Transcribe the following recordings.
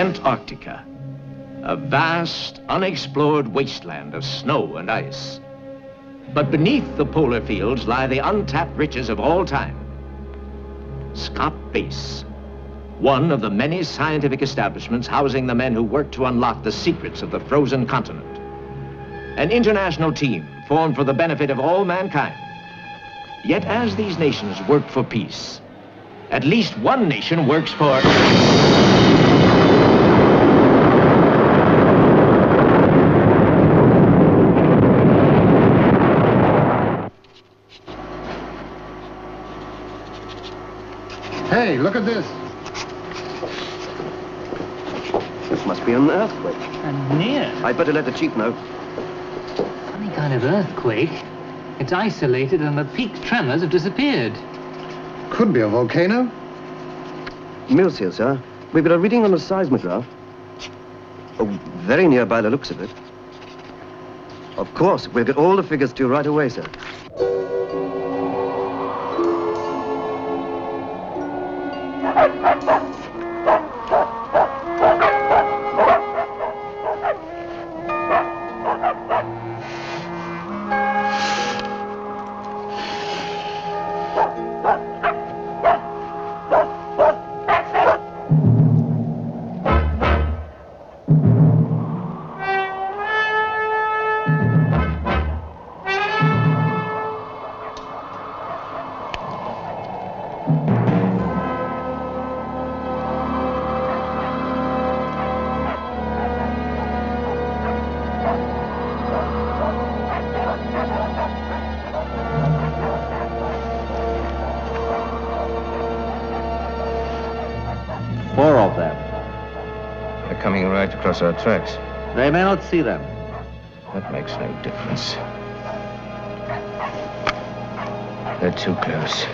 Antarctica, a vast, unexplored wasteland of snow and ice. But beneath the polar fields lie the untapped riches of all time. Scott Base, one of the many scientific establishments housing the men who work to unlock the secrets of the frozen continent. An international team formed for the benefit of all mankind. Yet as these nations work for peace, at least one nation works for... Hey, look at this. This must be an earthquake. And near. I'd better let the chief know. Funny kind of earthquake. It's isolated and the peak tremors have disappeared. Could be a volcano. Mills here, sir. We've got a reading on the seismograph. Oh, very near by the looks of it. Of course, we'll get all the figures to you right away, sir. Across our tracks. They may not see them. That makes no difference. They're too close.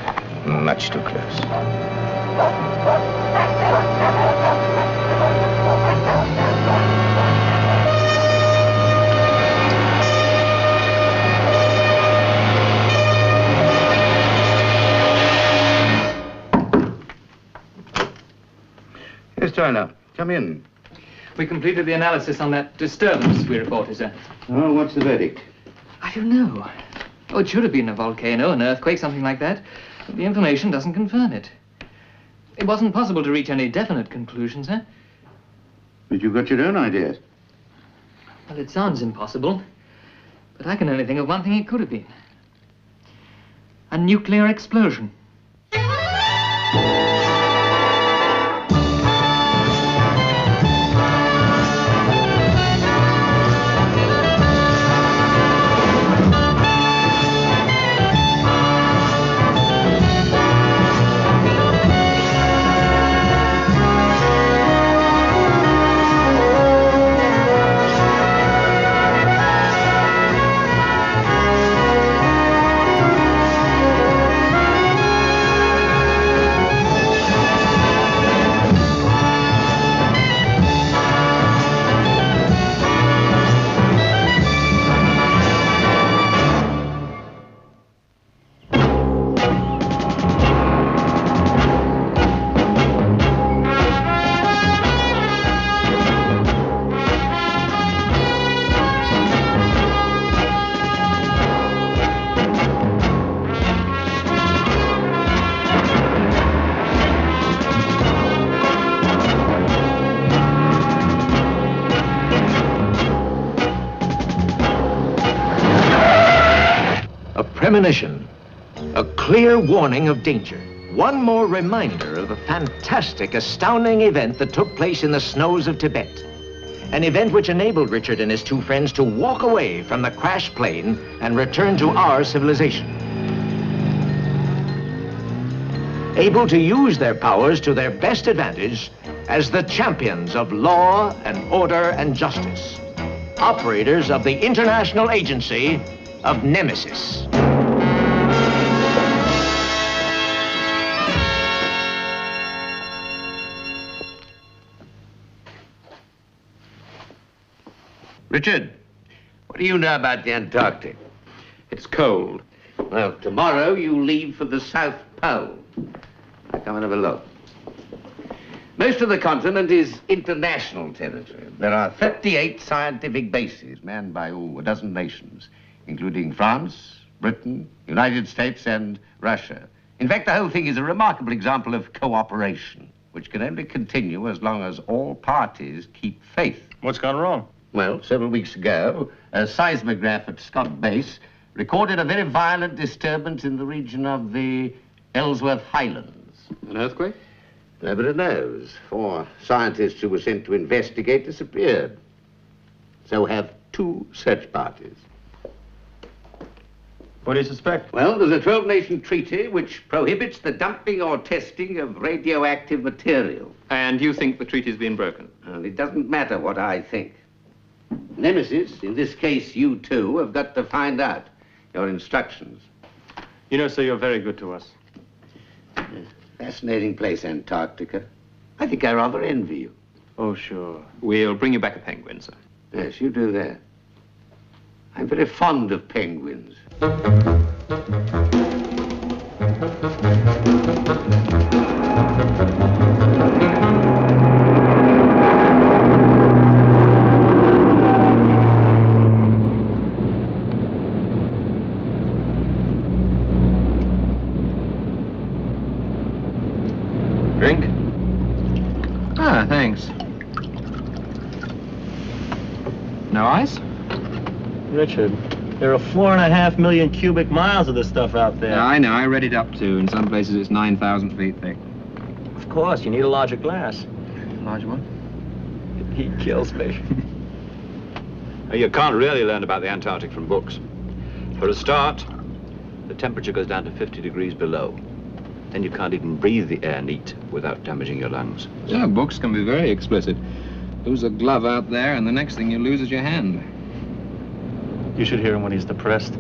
Much too close. Yes, Tyler. Come in. We completed the analysis on that disturbance we reported, sir. Oh, what's the verdict? I don't know. Oh, it should have been a volcano, an earthquake, something like that. But the information doesn't confirm it. It wasn't possible to reach any definite conclusions, sir. But you've got your own ideas. Well, it sounds impossible. But I can only think of one thing it could have been. A nuclear explosion. Premonition, a clear warning of danger. One more reminder of a fantastic, astounding event that took place in the snows of Tibet. An event which enabled Richard and his two friends to walk away from the crashed plane and return to our civilization. Able to use their powers to their best advantage as the champions of law and order and justice. Operators of the International Agency of Nemesis. Richard, what do you know about the Antarctic? It's cold. Well, tomorrow you leave for the South Pole. Now come and have a look. Most of the continent is international territory. There are 38 scientific bases manned by a dozen nations, including France, Britain, United States, and Russia. In fact, the whole thing is a remarkable example of cooperation, which can only continue as long as all parties keep faith. What's gone wrong? Well, several weeks ago, a seismograph at Scott Base recorded a very violent disturbance in the region of the Ellsworth Highlands. An earthquake? Nobody knows. 4 scientists who were sent to investigate disappeared. So have 2 search parties. What do you suspect? Well, there's a 12-nation treaty which prohibits the dumping or testing of radioactive material. And you think the treaty's been broken? And it doesn't matter what I think. Nemesis, in this case you two, have got to find out your instructions. You know, sir, you're very good to us. Fascinating place, Antarctica. I think I rather envy you. Oh, sure. We'll bring you back a penguin, sir. Yes, you do that. I'm very fond of penguins. Drink? Ah, thanks. No ice? Richard, there are 4.5 million cubic miles of this stuff out there. Yeah, I know. I read it up to. In some places it's 9,000 feet thick. Of course, you need a larger glass. Large one? He kills me. You can't really learn about the Antarctic from books. For a start, the temperature goes down to 50 degrees below. Then you can't even breathe the air neat without damaging your lungs. Yeah, books can be very explicit. Lose a glove out there, and the next thing you lose is your hand. You should hear him when he's depressed.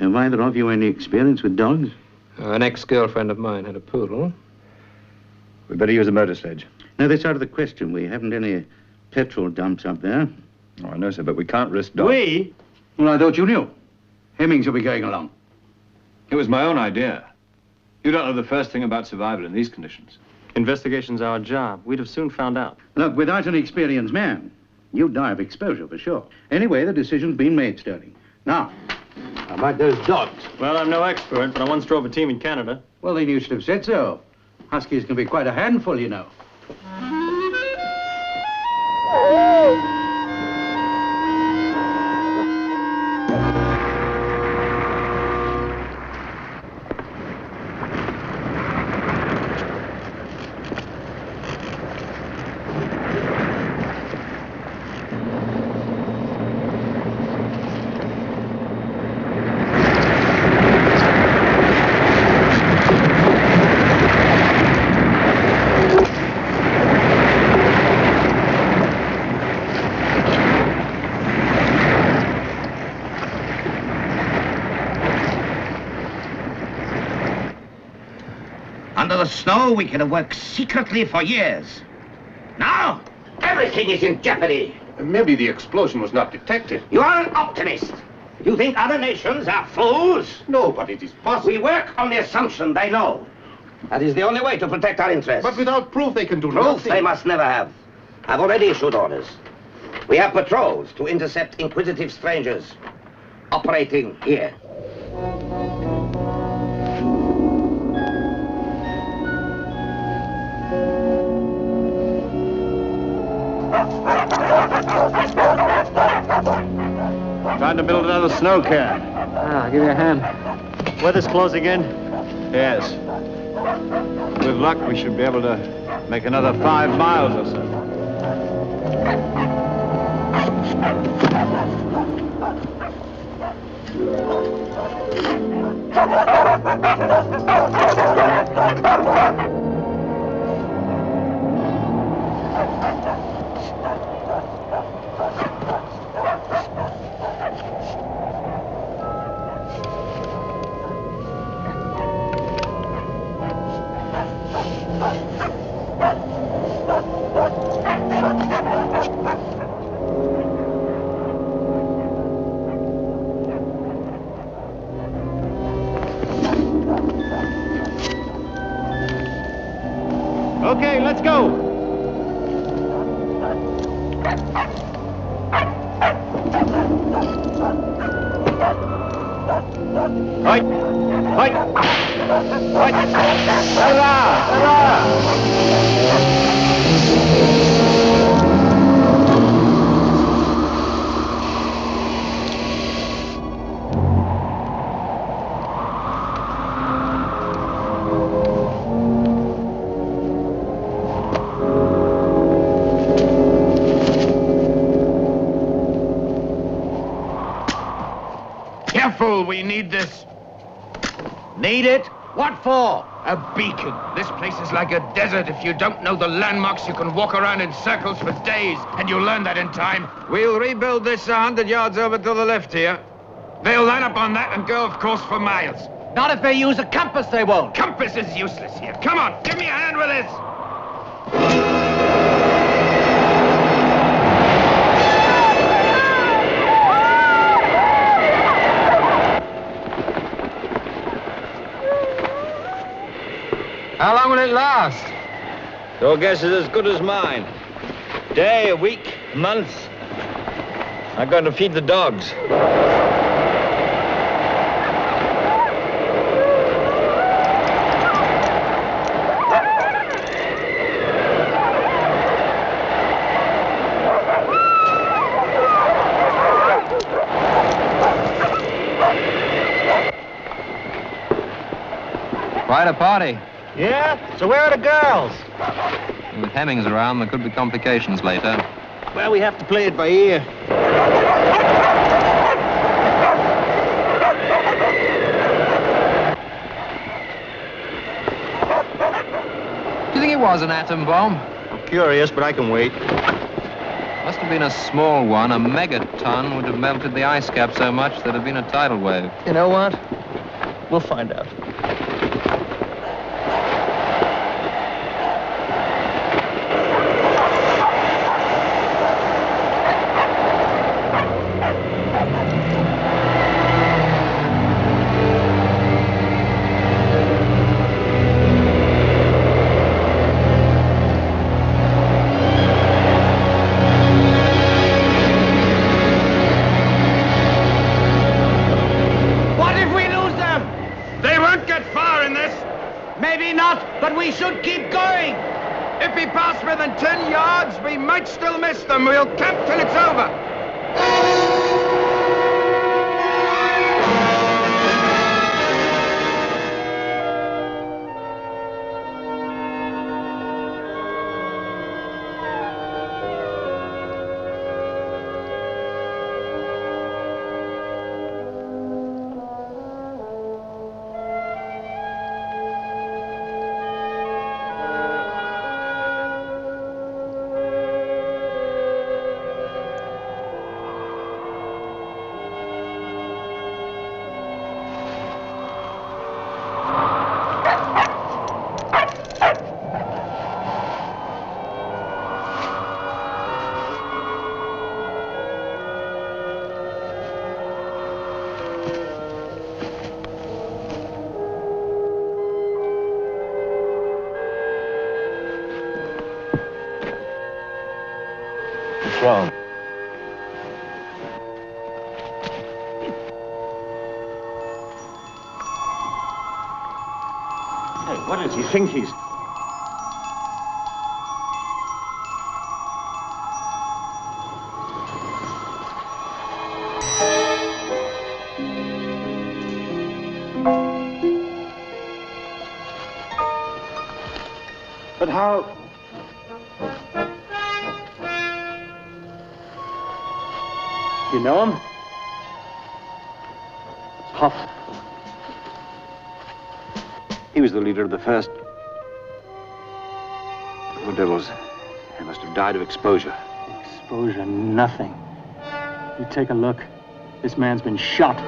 Have either of you any experience with dogs? An ex-girlfriend of mine had a poodle. We better use a motor sledge. No, that's out of the question. We haven't any petrol dumps up there. Oh, I know, sir, but we can't risk dogs. We? Well, I thought you knew. Hemmings will be going along. It was my own idea. You don't know the first thing about survival in these conditions. Investigation's our job. We'd have soon found out. Look, without an experienced man, you'd die of exposure for sure. Anyway, the decision's been made, Sterling. Now, how about those dogs? Well, I'm no expert, but I once drove a team in Canada. Well, then you should have said so. Huskies can be quite a handful, you know. Under the snow, we could have worked secretly for years. Now, everything is in jeopardy. Maybe the explosion was not detected. You are an optimist. You think other nations are fools? No, but it is possible. We work on the assumption they know. That is the only way to protect our interests. But without proof, they can do Proof nothing. they must never have. I've already issued orders. We have patrols to intercept inquisitive strangers operating here. Trying to build another snow cairn. I'll give you a hand. Weather's closing in. Yes. With luck, we should be able to make another 5 miles or so. Okay, let's go. Right. Right. Right. Hurrah! Hurrah! Careful, we need this. Need it? What for? A beacon. This place is like a desert. If you don't know the landmarks, you can walk around in circles for days, and you'll learn that in time. We'll rebuild this 100 yards over to the left here. They'll line up on that and go, of course, for miles. Not if they use a compass, they won't. Compass is useless here. Come on, give me a hand with this. How long will it last? Your guess is as good as mine. Day, a week, month. I'm going to feed the dogs. Quite a party. Yeah? So where are the girls? With Hemmings around, there could be complications later. Well, we have to play it by ear. Do you think it was an atom bomb? I'm curious, but I can wait. Must have been a small one. A megaton would have melted the ice cap so much there'd have been a tidal wave. You know what? We'll find out. But we should keep going. If we pass within 10 yards, we might still miss them. We'll camp till it's over. What's wrong? Hey, what does he think he's... But how... You know him? Huff. He was the leader of the first. Poor devils. They must have died of exposure. Exposure, nothing. You take a look. This man's been shot.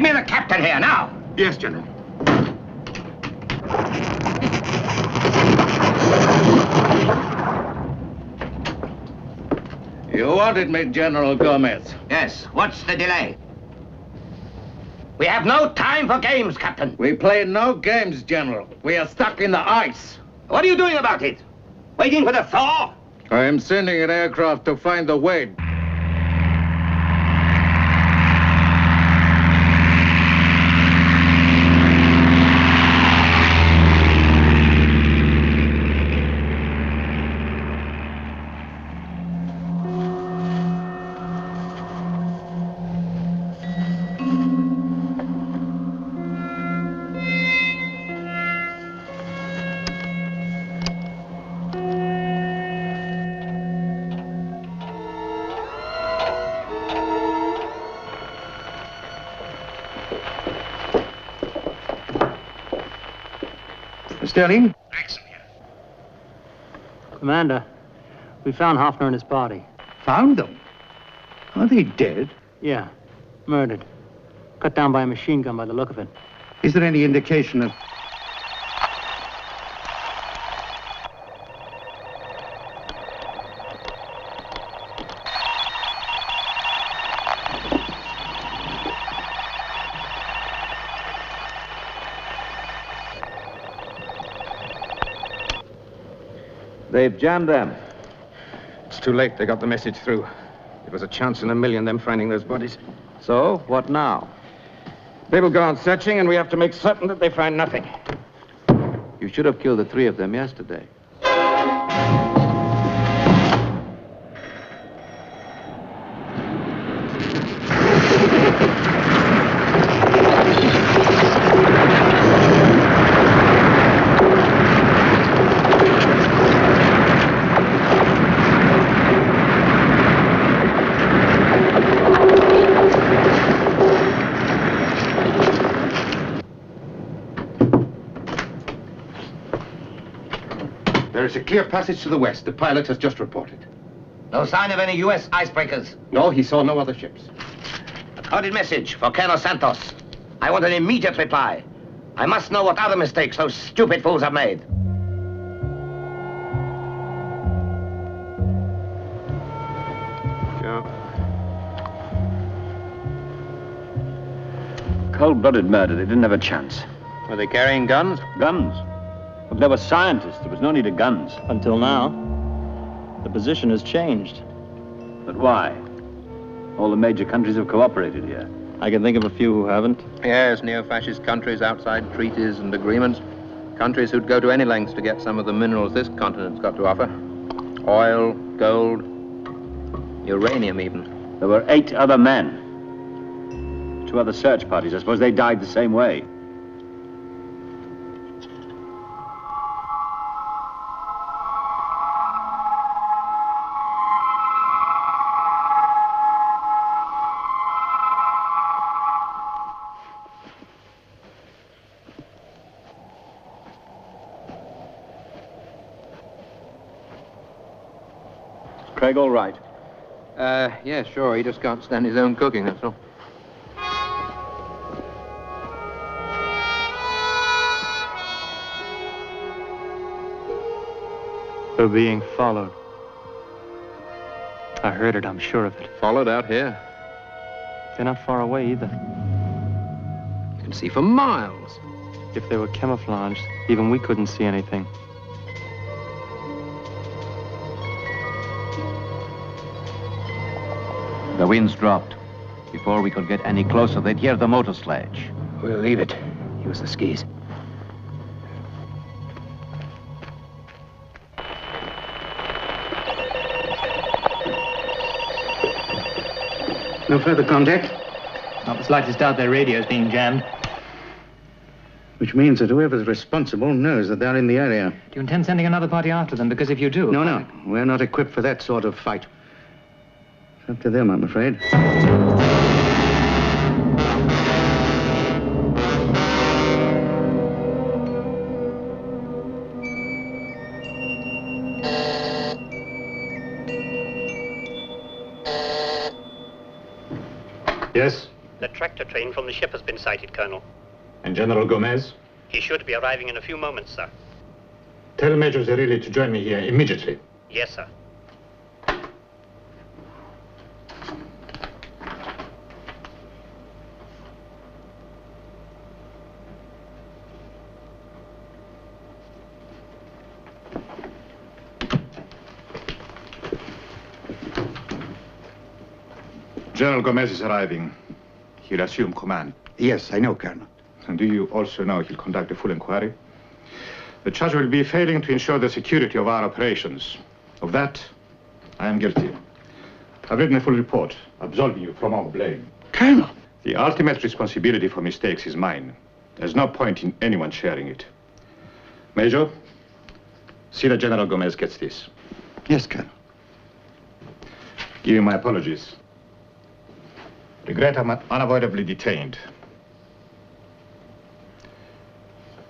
me the captain here, now! Yes, General. You wanted me, General Gomez. Yes. What's the delay? We have no time for games, Captain. We play no games, General. We are stuck in the ice. What are you doing about it? Waiting for the thaw? I am sending an aircraft to find the way. Sterling? Commander, we found Hoffner and his party. Found them? Are they dead? Yeah, murdered. Cut down by a machine gun by the look of it. Is there any indication of... They've jammed them. It's too late. They got the message through. It was a chance in a million, them finding those bodies. So, what now? They will go on searching, and we have to make certain that they find nothing. You should have killed the 3 of them yesterday. There is a clear passage to the west. The pilot has just reported. No sign of any U.S. icebreakers. No, he saw no other ships. A coded message for Colonel Santos. I want an immediate reply. I must know what other mistakes those stupid fools have made. Cold-blooded murder. They didn't have a chance. Were they carrying guns? Guns? Look, they were scientists. There was no need of guns. Until now, the position has changed. But why? All the major countries have cooperated here. I can think of a few who haven't. Yes, neo-fascist countries outside treaties and agreements. Countries who'd go to any lengths to get some of the minerals this continent's got to offer. Oil, gold, uranium even. There were 8 other men. 2 other search parties. I suppose they died the same way. Craig all right? Yeah, sure. He just can't stand his own cooking, that's all. We're being followed. I heard it, I'm sure of it. Followed out here. They're not far away either. You can see for miles. If they were camouflaged, even we couldn't see anything. The wind's dropped. Before we could get any closer, they'd hear the motor sledge. We'll leave it. Use the skis. No further contact? Not the slightest doubt their radio's being jammed. Which means that whoever's responsible knows that they're in the area. Do you intend sending another party after them? Because if you do... No. We're not equipped for that sort of fight. It's up to them, I'm afraid. Yes? The tractor train from the ship has been sighted, Colonel. And General Gomez? He should be arriving in a few moments, sir. Tell Major Zerilli to join me here immediately. Yes, sir. General Gomez is arriving. He'll assume command. Yes, I know, Colonel. And do you also know he'll conduct a full inquiry? The charge will be failing to ensure the security of our operations. Of that, I am guilty. I've written a full report, absolving you from all blame. Colonel! The ultimate responsibility for mistakes is mine. There's no point in anyone sharing it. Major, see that General Gomez gets this. Yes, Colonel. Give him my apologies. Regret I'm unavoidably detained.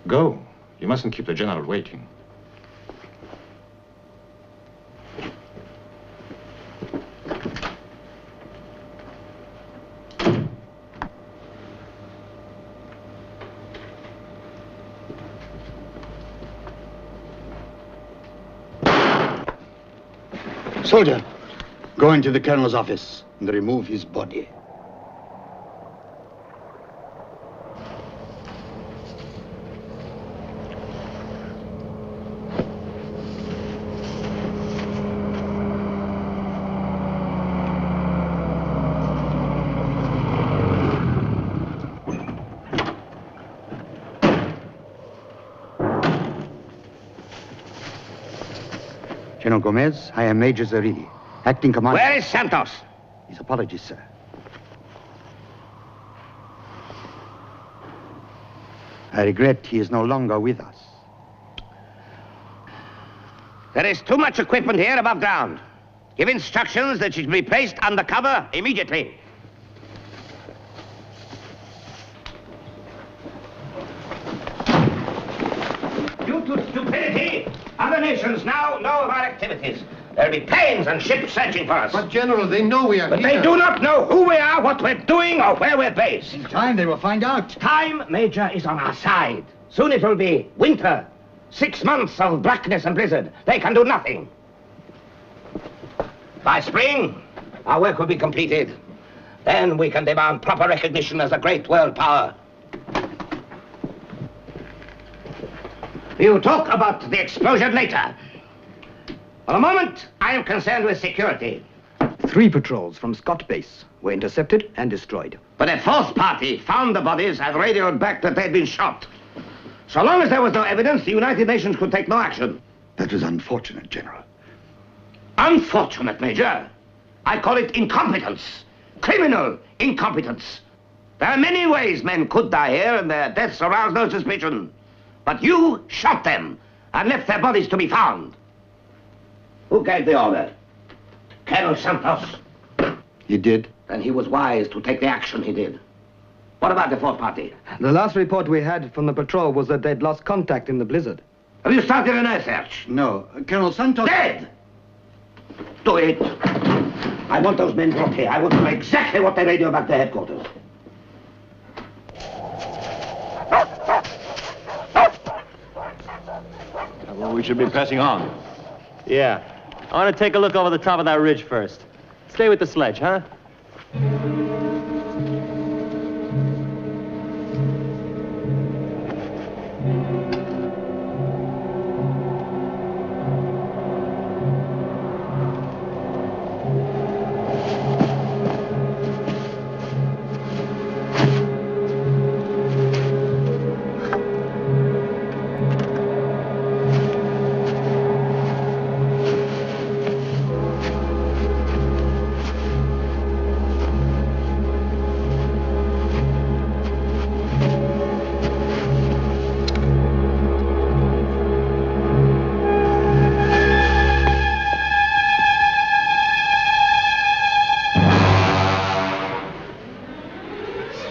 Go. You mustn't keep the General waiting. Soldier, go into the Colonel's office and remove his body. General Gomez, I am Major Zerilli, acting commander. Where is Santos? His apologies, sir. I regret he is no longer with us. There is too much equipment here above ground. Give instructions that it should be placed under cover immediately. Due to stupidity, other nations now know of our activities. There'll be planes and ships searching for us. But, General, they know we are But here. they do not know who we are, what we're doing, or where we're based. In time, they will find out. Time, Major, is on our side. Soon it will be winter. 6 months of blackness and blizzard. They can do nothing. By spring, our work will be completed. Then we can demand proper recognition as a great world power. We'll talk about the explosion later. For the moment, I am concerned with security. 3 patrols from Scott Base were intercepted and destroyed. But a fourth party found the bodies and radioed back that they'd been shot. So long as there was no evidence, the United Nations could take no action. That was unfortunate, General. Unfortunate, Major. I call it incompetence. Criminal incompetence. There are many ways men could die here, and their deaths arouse no suspicion. But you shot them and left their bodies to be found. Who gave the order? Colonel Santos. He did? Then he was wise to take the action he did. What about the fourth party? The last report we had from the patrol was that they'd lost contact in the blizzard. Have you started an air search? No. Colonel Santos... Dead! Do it. I want those men brought here. I want to know exactly what they radio back to headquarters. Well, we should be pressing on. Yeah. I want to take a look over the top of that ridge first. Stay with the sledge, huh?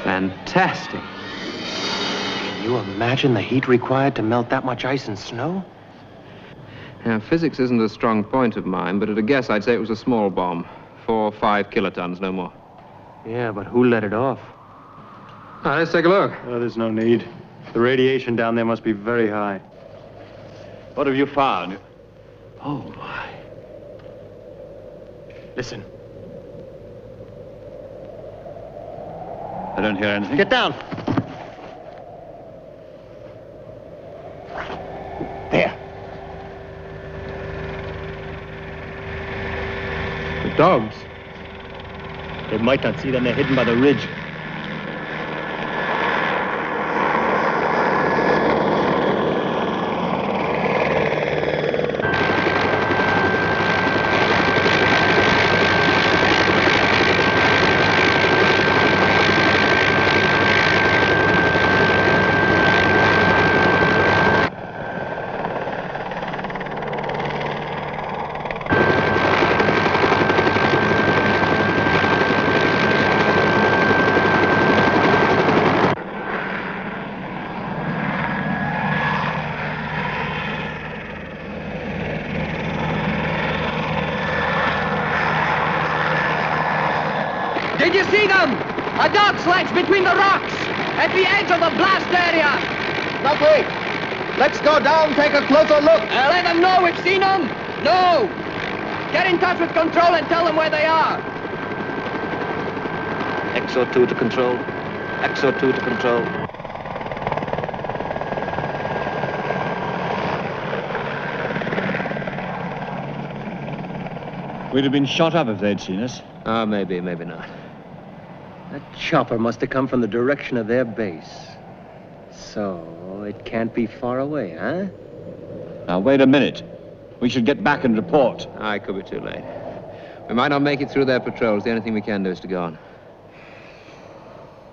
Fantastic. Can you imagine the heat required to melt that much ice and snow? Now, physics isn't a strong point of mine, but at a guess, I'd say it was a small bomb. 4 or 5 kilotons, no more. Yeah, but who let it off? All right, let's take a look. Oh, there's no need. The radiation down there must be very high. What have you found? Oh, my. Listen. I don't hear anything. Get down. There. The dogs. They might not see them. They're hidden by the ridge. Did you see them? A dog sledge between the rocks, at the edge of the blast area. Now wait. Let's go down, take a closer look. Let them know we've seen them. No. Get in touch with control and tell them where they are. XO2 to control. XO2 to control. We'd have been shot up if they'd seen us. Oh, maybe, maybe not. That chopper must have come from the direction of their base. So, it can't be far away, huh? Now, wait a minute. We should get back and report. Ah, it could be too late. We might not make it through their patrols. The only thing we can do is to go on.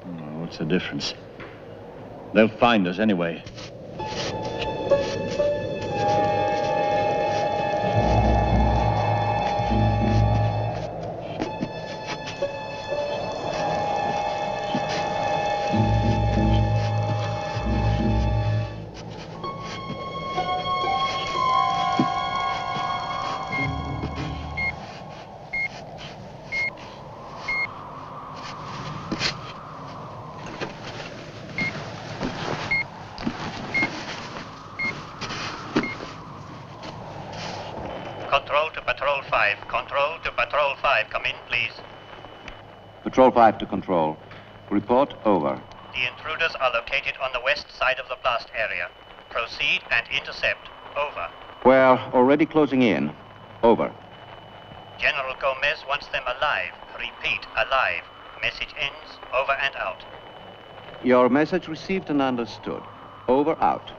Oh, what's the difference? They'll find us anyway. Control to Patrol 5. Control to Patrol 5. Come in, please. Patrol 5 to control. Report over. The intruders are located on the west side of the blast area. Proceed and intercept. Over. We're already closing in. Over. General Gomez wants them alive. Repeat, alive. Message ends. Over and out. Your message received and understood. Over, out.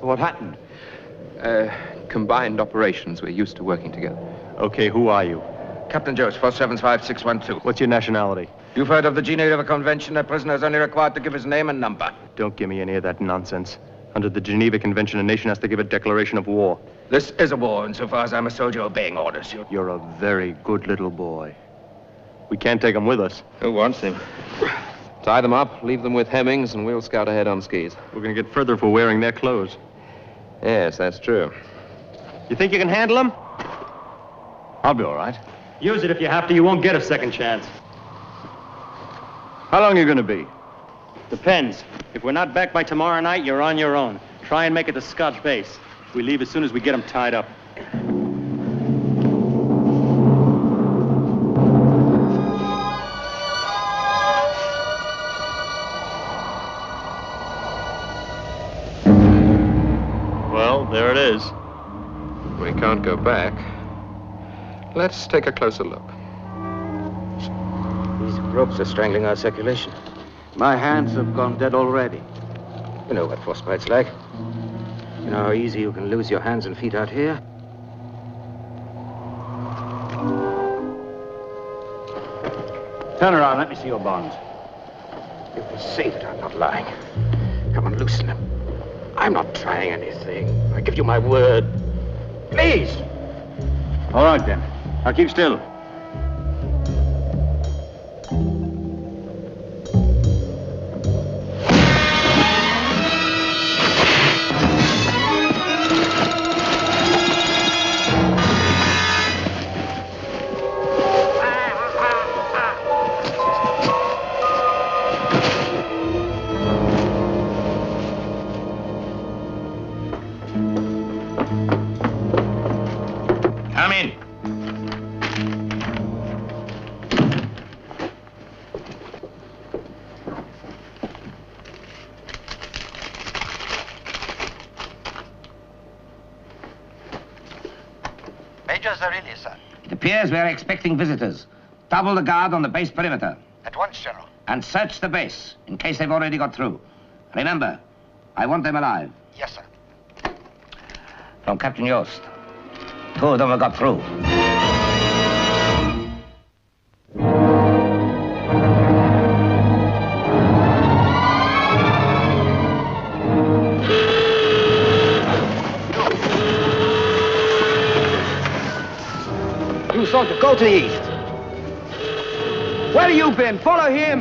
What happened? Combined operations. We're used to working together. Okay, who are you? Captain Jones, 475612. What's your nationality? You've heard of the Geneva Convention. A prisoner is only required to give his name and number. Don't give me any of that nonsense. Under the Geneva Convention, a nation has to give a declaration of war. This is a war, insofar as I'm a soldier obeying orders. You're a very good little boy. We can't take him with us. Who wants him? Tie them up, leave them with Hemmings, and we'll scout ahead on skis. We're going to get further for wearing their clothes. Yes, that's true. You think you can handle them? I'll be all right. Use it if you have to. You won't get a second chance. How long are you going to be? Depends. If we're not back by tomorrow night, you're on your own. Try and make it to Scotch base. We leave as soon as we get them tied up. Well, there it is. We can't go back. Let's take a closer look. These ropes are strangling our circulation. My hands have gone dead already. You know what frostbite's like. You know how easy you can lose your hands and feet out here? Turn around, let me see your bonds. You can say that I'm not lying. Come on, loosen them. I'm not trying anything. I give you my word. Please! All right, then. Now keep still. Come in. Major Zarilli, sir. It appears we're expecting visitors. Double the guard on the base perimeter. At once, General. And search the base, in case they've already got through. Remember, I want them alive. Yes, sir. From Captain Yost. 2 of them have got through. You soldier, go to the east. Where have you been? Follow him.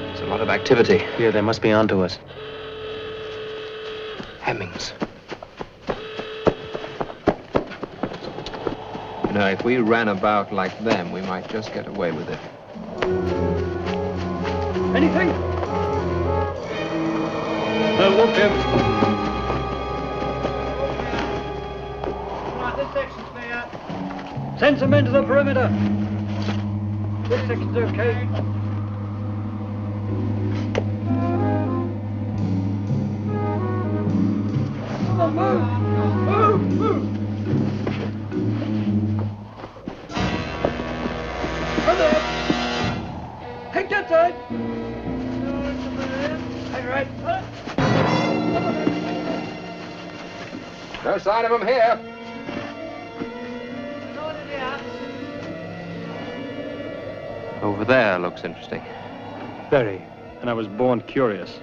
There's a lot of activity. Here, they must be onto us. Hemmings. You know, if we ran about like them, we might just get away with it. Anything? They'll whoop him. This section's clear. Send some men to the perimeter. This section's okay. Come on, move! Move! Move! Further up! Take that side! That's right. No sign of them here. Over there looks interesting. Very. And I was born curious.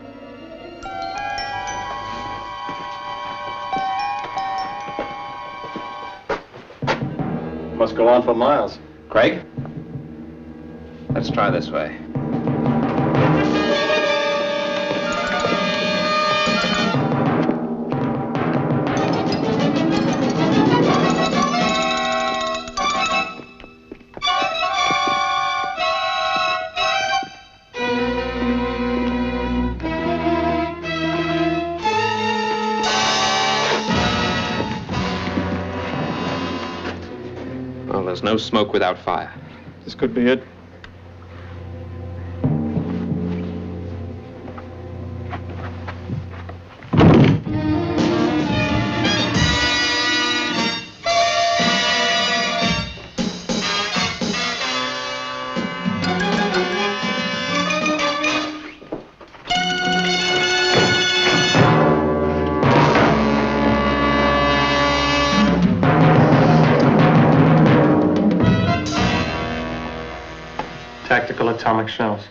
Must go on for miles. Craig? Let's try this way. Well, there's no smoke without fire. This could be it. atomic shells.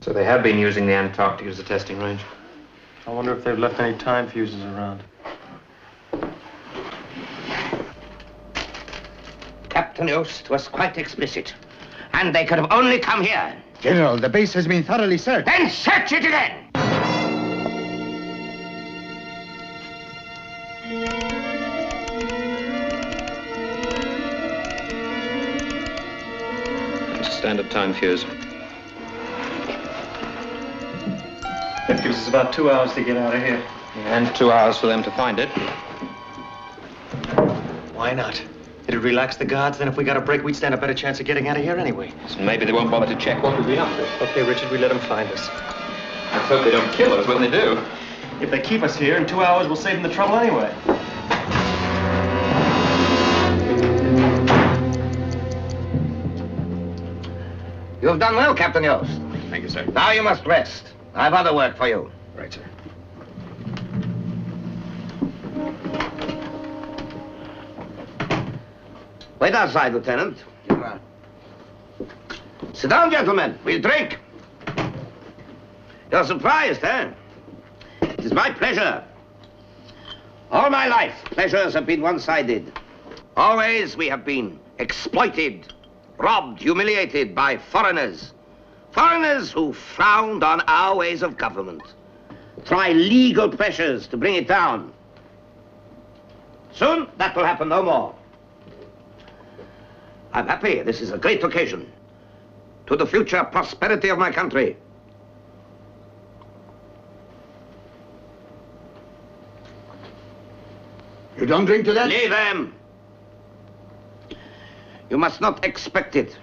So they have been using the Antarctic as a testing range. I wonder if they've left any time fuses around. Captain Yost was quite explicit. And they could have only come here. General, the base has been thoroughly searched. Then search it again! It's a standard time fuse. That gives us about 2 hours to get out of here. And 2 hours for them to find it. Why not? It'd relax the guards, then if we got a break, we'd stand a better chance of getting out of here anyway. So maybe they won't bother to check what we've been up to. Okay, Richard, we let them find us. Let's hope they don't kill us when they do. If they keep us here, in 2 hours, we'll save them the trouble anyway. You've done well, Captain Yost. Thank you, sir. Now you must rest. I've other work for you. Right, sir. Wait outside, Lieutenant. Sit down, gentlemen. We'll drink. You're surprised, eh? It is my pleasure. All my life, pleasures have been one-sided. Always we have been exploited, robbed, humiliated by foreigners. Foreigners who frowned on our ways of government. Try legal pressures to bring it down. Soon, that will happen no more. I'm happy. This is a great occasion to the future prosperity of my country. You don't drink to that? Leave them. You must not expect it.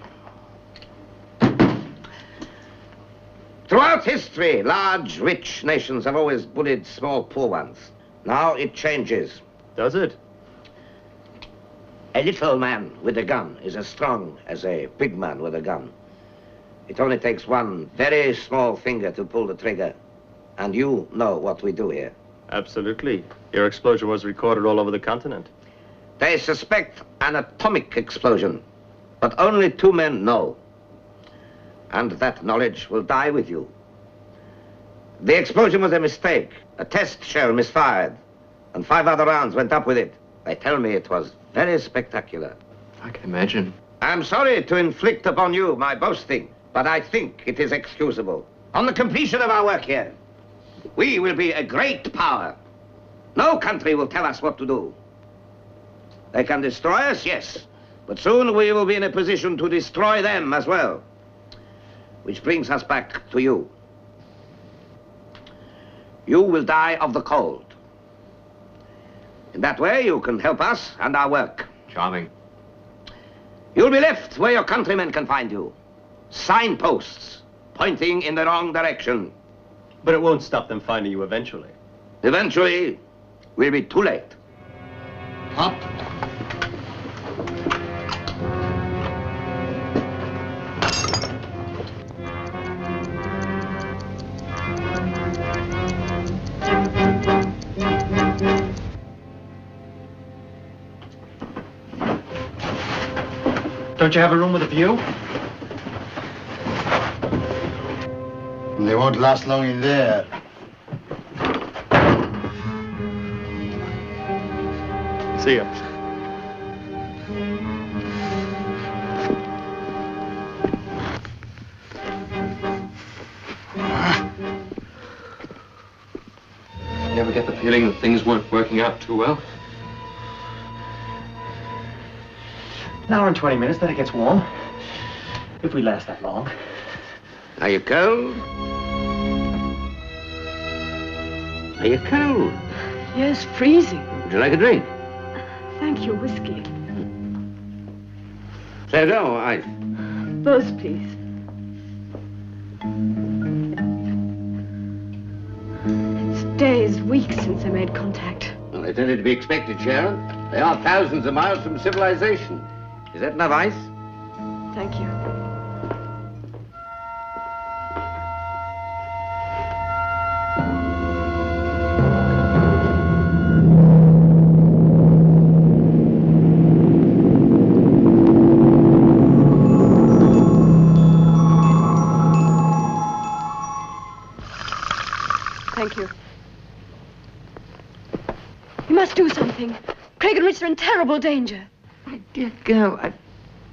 Throughout history, large, rich nations have always bullied small, poor ones. Now it changes. Does it? A little man with a gun is as strong as a big man with a gun. It only takes one very small finger to pull the trigger. And you know what we do here. Absolutely. Your explosion was recorded all over the continent. They suspect an atomic explosion, but only 2 men know. And that knowledge will die with you. The explosion was a mistake. A test shell misfired, and 5 other rounds went up with it. They tell me it was very spectacular. I can imagine. I'm sorry to inflict upon you my boasting, but I think it is excusable. On the completion of our work here, we will be a great power. No country will tell us what to do. They can destroy us, yes, but soon we will be in a position to destroy them as well. Which brings us back to you. You will die of the cold. In that way, you can help us and our work. Charming. You'll be left where your countrymen can find you. Signposts pointing in the wrong direction. But it won't stop them finding you eventually. Eventually, we'll be too late. Up. Don't you have a room with a view? They won't last long in there. See ya. You ever get the feeling that things weren't working out too well? An hour and 20 minutes, then it gets warm. If we last that long. Are you cold? Are you cold? Yes, freezing. Would you like a drink? Thank you, whiskey. Say no, ice. Both, please. It's days, weeks since I made contact. Well, they tended to be expected, Sharon. They are thousands of miles from civilization. Is that enough ice? Thank you. thank you. You must do something. Craig and Rich are in terrible danger. My dear girl,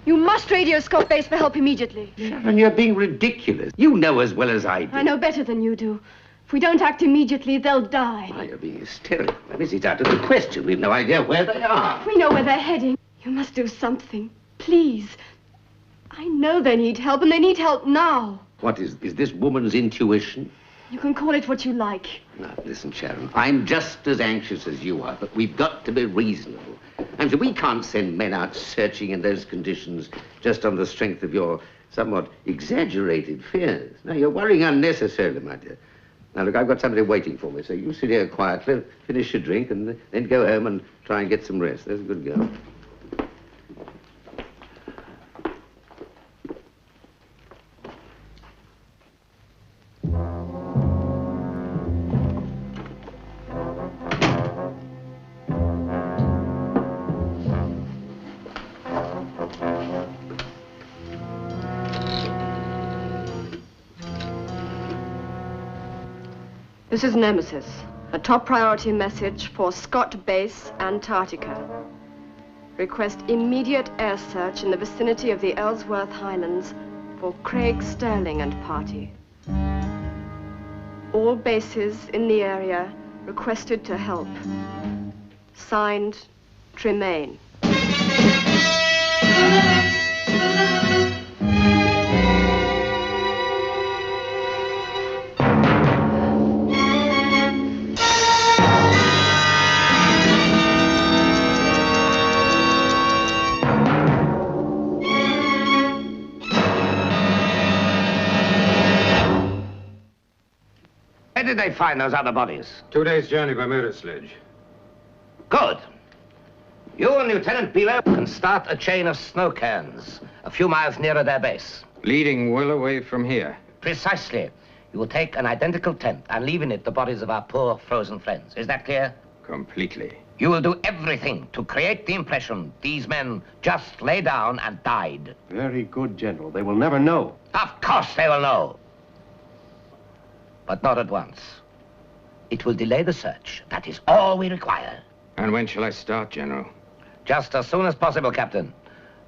You must radio Scott Base for help immediately. Sharon, you're being ridiculous. You know as well as I do. I know better than you do. If we don't act immediately, they'll die. Why, you're being hysterical. This is out of the question. We've no idea where they are. We know where they're heading. You must do something. Please. I know they need help, and they need help now. What is this woman's intuition? You can call it what you like. Now, listen, Sharon, I'm just as anxious as you are, but we've got to be reasonable. I'm sure we can't send men out searching in those conditions just on the strength of your somewhat exaggerated fears. No, you're worrying unnecessarily, my dear. Now, look, I've got somebody waiting for me, so you sit here quietly, finish your drink, and then go home and try and get some rest. There's a good girl. This is Nemesis, a top priority message for Scott Base, Antarctica. Request immediate air search in the vicinity of the Ellsworth Highlands for Craig Sterling and party. All bases in the area requested to help. Signed, Tremaine. Where did they find those other bodies? 2 days' journey by motor sledge. Good. You and Lieutenant Beeler can start a chain of snow cairns a few miles nearer their base. Leading well away from here. Precisely. You will take an identical tent and leave in it the bodies of our poor frozen friends. Is that clear? Completely. You will do everything to create the impression these men just lay down and died. Very good, General. They will never know. Of course they will know. But not at once. It will delay the search. That is all we require. And when shall I start, General? Just as soon as possible, Captain.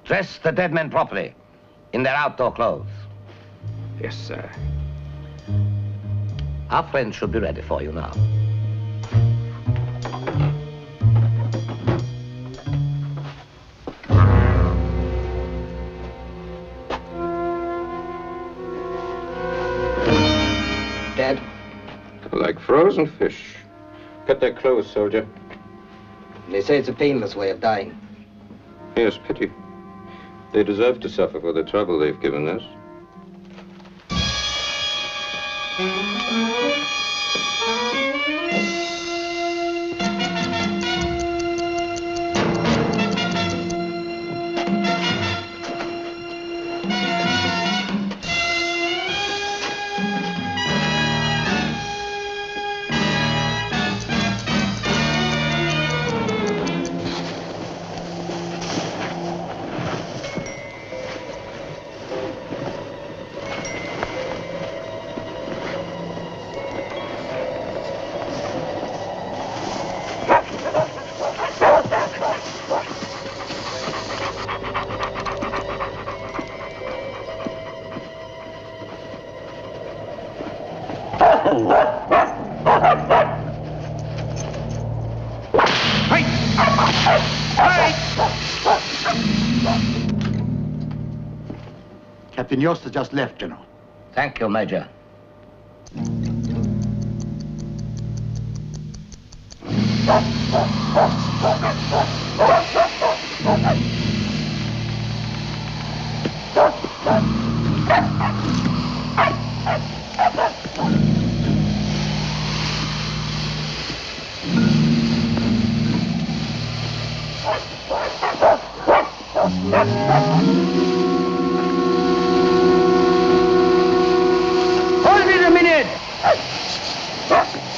Dress the dead men properly, in their outdoor clothes. Yes, sir. Our friends should be ready for you now. Dead? Like frozen fish. Cut their clothes, soldier. They say it's a painless way of dying. Yes, pity. They deserve to suffer for the trouble they've given us. Captain Yost has just left, General. Thank you, Major. Hold it a minute!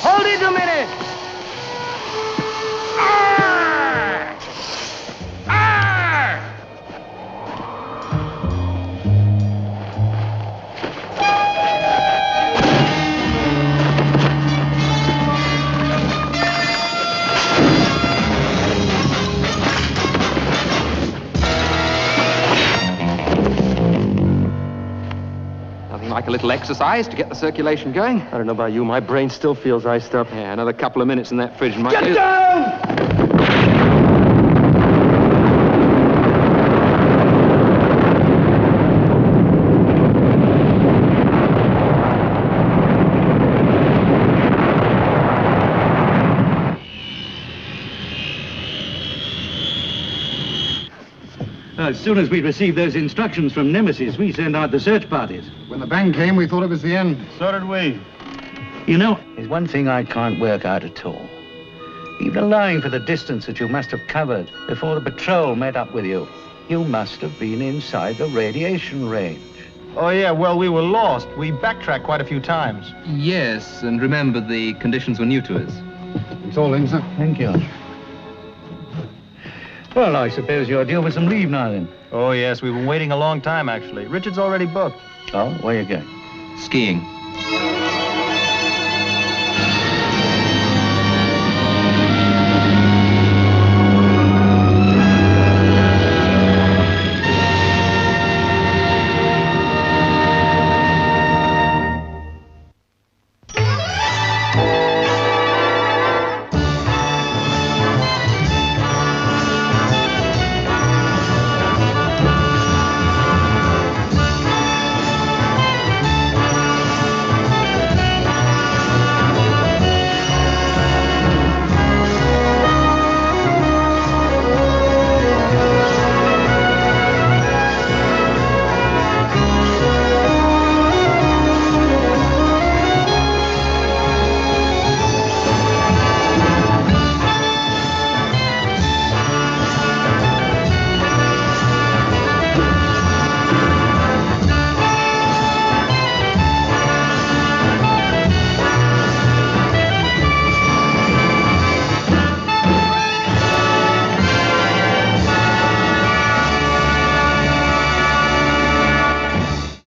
Hold it a minute! little exercise to get the circulation going. I don't know about you, my brain still feels iced up. Yeah, another couple of minutes in that fridge might... Get down! As soon as we received those instructions from Nemesis, we sent out the search parties. When the bang came, we thought it was the end. So did we. You know, there's one thing I can't work out at all. Even allowing for the distance that you must have covered before the patrol met up with you, you must have been inside the radiation range. Oh, yeah, well, we were lost. We backtracked quite a few times. Yes, and remember, the conditions were new to us. It's all in, sir. Thank you. Well, I suppose you're due with some leave now, then. Oh, yes, we've been waiting a long time, actually. Richard's already booked. Oh, where you going? Skiing.